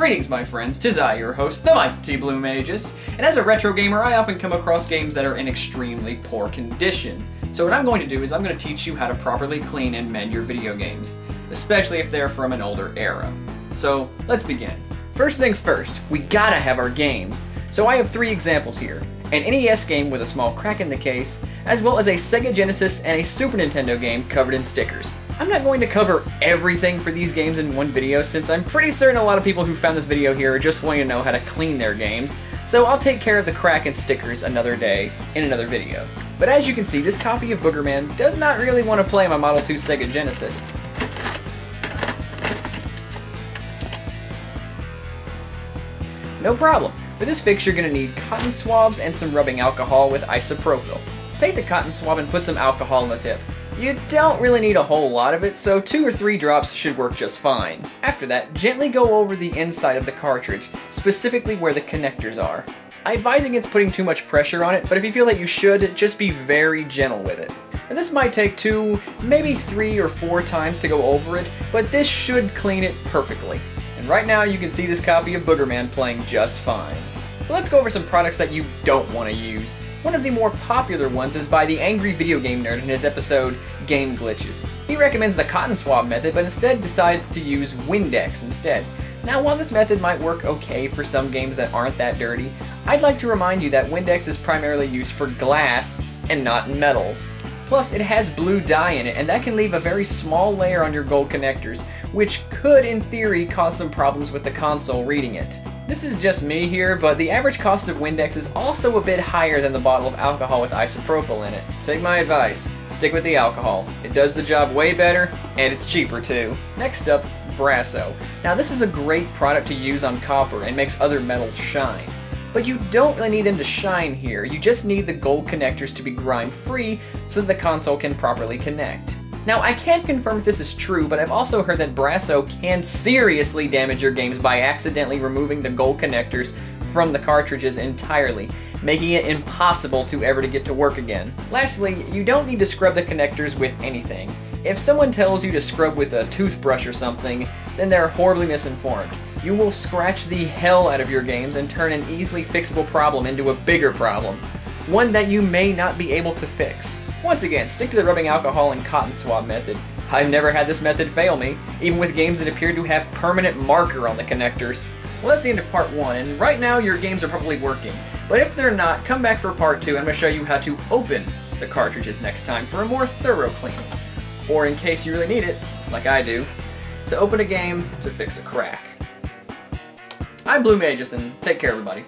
Greetings my friends, 'tis I, your host, the Mighty Blue Magus, and as a retro gamer I often come across games that are in extremely poor condition. So what I'm going to do is I'm going to teach you how to properly clean and mend your video games, especially if they're from an older era. So let's begin. First things first, we gotta have our games. So I have 3 examples here. An NES game with a small crack in the case, as well as a Sega Genesis and a Super Nintendo game covered in stickers. I'm not going to cover everything for these games in one video since I'm pretty certain a lot of people who found this video here are just wanting to know how to clean their games, so I'll take care of the crack and stickers another day in another video. But as you can see, this copy of Boogerman does not really want to play my Model 2 Sega Genesis. No problem. For this fix you're going to need cotton swabs and some rubbing alcohol with isopropyl. Take the cotton swab and put some alcohol in the tip. You don't really need a whole lot of it, so 2 or 3 drops should work just fine. After that, gently go over the inside of the cartridge, specifically where the connectors are. I advise against putting too much pressure on it, but if you feel that you should, just be very gentle with it. And this might take 2, maybe 3 or 4 times to go over it, but this should clean it perfectly. And right now you can see this copy of Boogerman playing just fine. But let's go over some products that you don't want to use. One of the more popular ones is by the Angry Video Game Nerd in his episode, Game Glitches. He recommends the cotton swab method, but instead decides to use Windex instead. Now, while this method might work okay for some games that aren't that dirty, I'd like to remind you that Windex is primarily used for glass and not metals. Plus, it has blue dye in it, and that can leave a very small layer on your gold connectors, which could, in theory, cause some problems with the console reading it. This is just me here, but the average cost of Windex is also a bit higher than the bottle of alcohol with isopropyl in it. Take my advice, stick with the alcohol. It does the job way better, and it's cheaper too. Next up, Brasso. Now this is a great product to use on copper and makes other metals shine. But you don't really need them to shine here, you just need the gold connectors to be grime-free so that the console can properly connect. Now, I can't confirm if this is true, but I've also heard that Brasso can seriously damage your games by accidentally removing the gold connectors from the cartridges entirely, making it impossible to ever to get to work again. Lastly, you don't need to scrub the connectors with anything. If someone tells you to scrub with a toothbrush or something, then they're horribly misinformed. You will scratch the hell out of your games and turn an easily fixable problem into a bigger problem, one that you may not be able to fix. Once again, stick to the rubbing alcohol and cotton swab method. I've never had this method fail me, even with games that appear to have permanent marker on the connectors. Well, that's the end of part 1, and right now your games are probably working. But if they're not, come back for part 2 and I'm going to show you how to open the cartridges next time for a more thorough cleaning. Or in case you really need it, like I do, to open a game to fix a crack. I'm Blue Magus, and take care everybody.